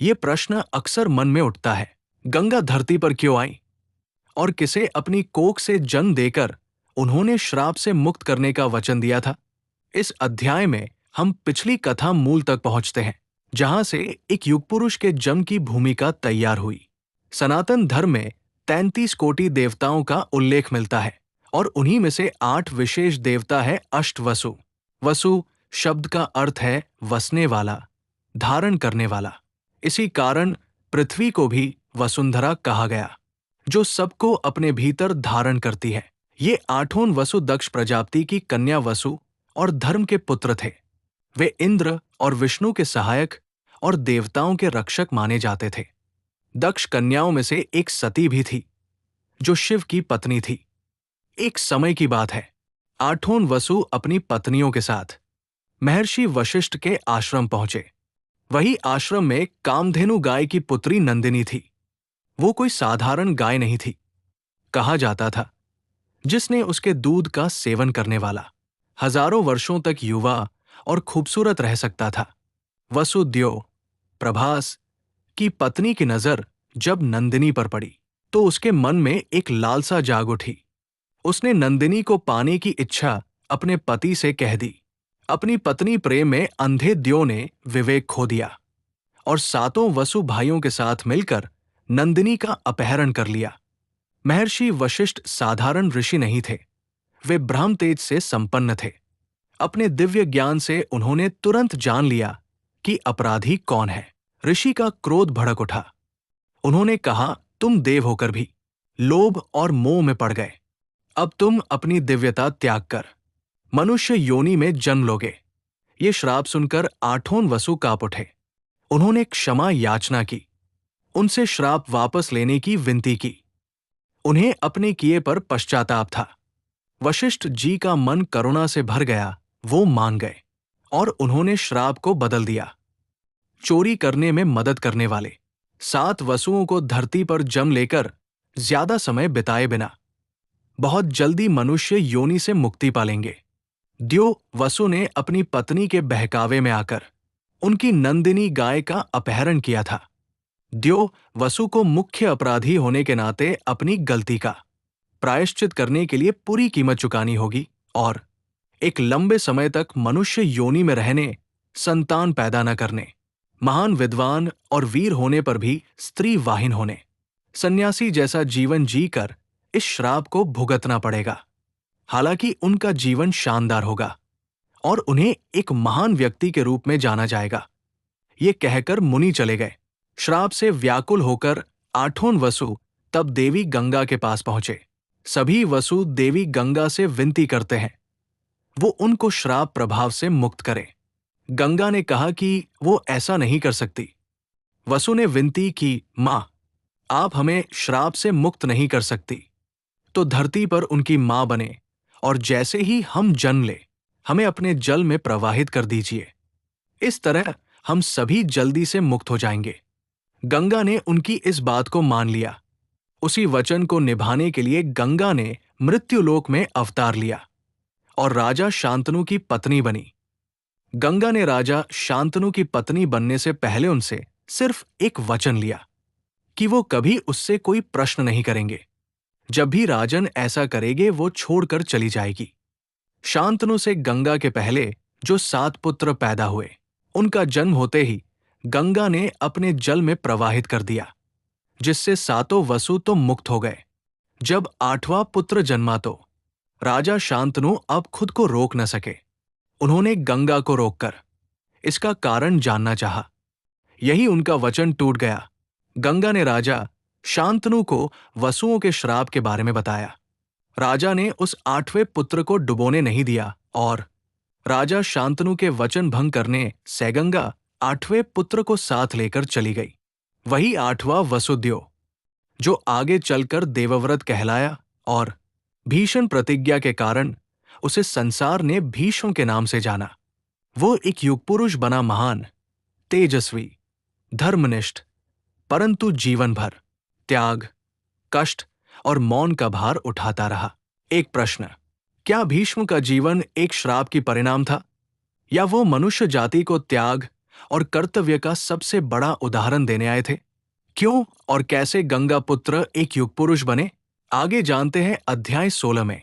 ये प्रश्न अक्सर मन में उठता है। गंगा धरती पर क्यों आई और किसे अपनी कोख से जन्म देकर उन्होंने श्राप से मुक्त करने का वचन दिया था। इस अध्याय में हम पिछली कथा मूल तक पहुंचते हैं, जहां से एक युग पुरुष के जन्म की भूमिका तैयार हुई। सनातन धर्म में 33 कोटि देवताओं का उल्लेख मिलता है और उन्हीं में से 8 विशेष देवता है अष्टवसु। वसु शब्द का अर्थ है वसने वाला, धारण करने वाला। इसी कारण पृथ्वी को भी वसुंधरा कहा गया, जो सबको अपने भीतर धारण करती है। ये 8 वसु दक्ष प्रजापति की कन्या वसु और धर्म के पुत्र थे। वे इंद्र और विष्णु के सहायक और देवताओं के रक्षक माने जाते थे। दक्ष कन्याओं में से एक सती भी थी, जो शिव की पत्नी थी। एक समय की बात है, 8 वसु अपनी पत्नियों के साथ महर्षि वशिष्ठ के आश्रम पहुंचे। वही आश्रम में कामधेनु गाय की पुत्री नंदिनी थी। वो कोई साधारण गाय नहीं थी। कहा जाता था, जिसने उसके दूध का सेवन करने वाला हजारों वर्षों तक युवा और खूबसूरत रह सकता था। वसुद्यो प्रभास की पत्नी की नजर जब नंदिनी पर पड़ी, तो उसके मन में एक लालसा जाग उठी। उसने नंदिनी को पाने की इच्छा अपने पति से कह दी। अपनी पत्नी प्रेम में अंधे द्यो ने विवेक खो दिया और 7 वसु भाइयों के साथ मिलकर नंदिनी का अपहरण कर लिया। महर्षि वशिष्ठ साधारण ऋषि नहीं थे, वे ब्रह्म तेज से संपन्न थे। अपने दिव्य ज्ञान से उन्होंने तुरंत जान लिया कि अपराधी कौन है। ऋषि का क्रोध भड़क उठा। उन्होंने कहा, तुम देव होकर भी लोभ और मोह में पड़ गए। अब तुम अपनी दिव्यता त्याग कर मनुष्य योनि में जन्म लोगे। ये श्राप सुनकर 8 वसु कांप उठे। उन्होंने क्षमा याचना की, उनसे श्राप वापस लेने की विनती की। उन्हें अपने किए पर पश्चाताप था। वशिष्ठ जी का मन करुणा से भर गया। वो मान गए और उन्होंने श्राप को बदल दिया। चोरी करने में मदद करने वाले 7 वसुओं को धरती पर जन्म लेकर ज्यादा समय बिताए बिना बहुत जल्दी मनुष्य योनि से मुक्ति पालेंगे। द्यो वसु ने अपनी पत्नी के बहकावे में आकर उनकी नंदिनी गाय का अपहरण किया था। द्यो वसु को मुख्य अपराधी होने के नाते अपनी गलती का प्रायश्चित करने के लिए पूरी कीमत चुकानी होगी और एक लंबे समय तक मनुष्य योनि में रहने, संतान पैदा न करने, महान विद्वान और वीर होने पर भी स्त्री वाहिन होने, सन्यासी जैसा जीवन जीकर इस श्राप को भुगतना पड़ेगा। हालांकि उनका जीवन शानदार होगा और उन्हें एक महान व्यक्ति के रूप में जाना जाएगा। ये कहकर मुनि चले गए। श्राप से व्याकुल होकर 8 वसु तब देवी गंगा के पास पहुंचे। सभी वसु देवी गंगा से विनती करते हैं वो उनको श्राप प्रभाव से मुक्त करे। गंगा ने कहा कि वो ऐसा नहीं कर सकती। वसु ने विनती की, मां, आप हमें श्राप से मुक्त नहीं कर सकती, तो धरती पर उनकी मां बने और जैसे ही हम जन्म ले हमें अपने जल में प्रवाहित कर दीजिए। इस तरह हम सभी जल्दी से मुक्त हो जाएंगे। गंगा ने उनकी इस बात को मान लिया। उसी वचन को निभाने के लिए गंगा ने मृत्युलोक में अवतार लिया और राजा शांतनु की पत्नी बनी। गंगा ने राजा शांतनु की पत्नी बनने से पहले उनसे सिर्फ एक वचन लिया कि वो कभी उससे कोई प्रश्न नहीं करेंगे। जब भी राजन ऐसा करेंगे वो छोड़कर चली जाएगी। शांतनु से गंगा के पहले जो 7 पुत्र पैदा हुए, उनका जन्म होते ही गंगा ने अपने जल में प्रवाहित कर दिया, जिससे 7 वसु तो मुक्त हो गए। जब 8वां पुत्र जन्मा तो राजा शांतनु अब खुद को रोक न सके। उन्होंने गंगा को रोककर इसका कारण जानना चाहा। यही उनका वचन टूट गया। गंगा ने राजा शांतनु को वसुओं के श्राप के बारे में बताया। राजा ने उस 8वें पुत्र को डुबोने नहीं दिया और राजा शांतनु के वचन भंग करने से गंगा 8वें पुत्र को साथ लेकर चली गई। वही 8वां वसुद्यो, जो आगे चलकर देवव्रत कहलाया और भीषण प्रतिज्ञा के कारण उसे संसार ने भीष्म के नाम से जाना। वो एक युग पुरुष बना, महान, तेजस्वी, धर्मनिष्ठ, परंतु जीवन भर त्याग, कष्ट और मौन का भार उठाता रहा। एक प्रश्न, क्या भीष्म का जीवन एक श्राप की परिणाम था या वो मनुष्य जाति को त्याग और कर्तव्य का सबसे बड़ा उदाहरण देने आए थे। क्यों और कैसे गंगा पुत्र एक युग पुरुष बने, आगे जानते हैं अध्याय 16 में।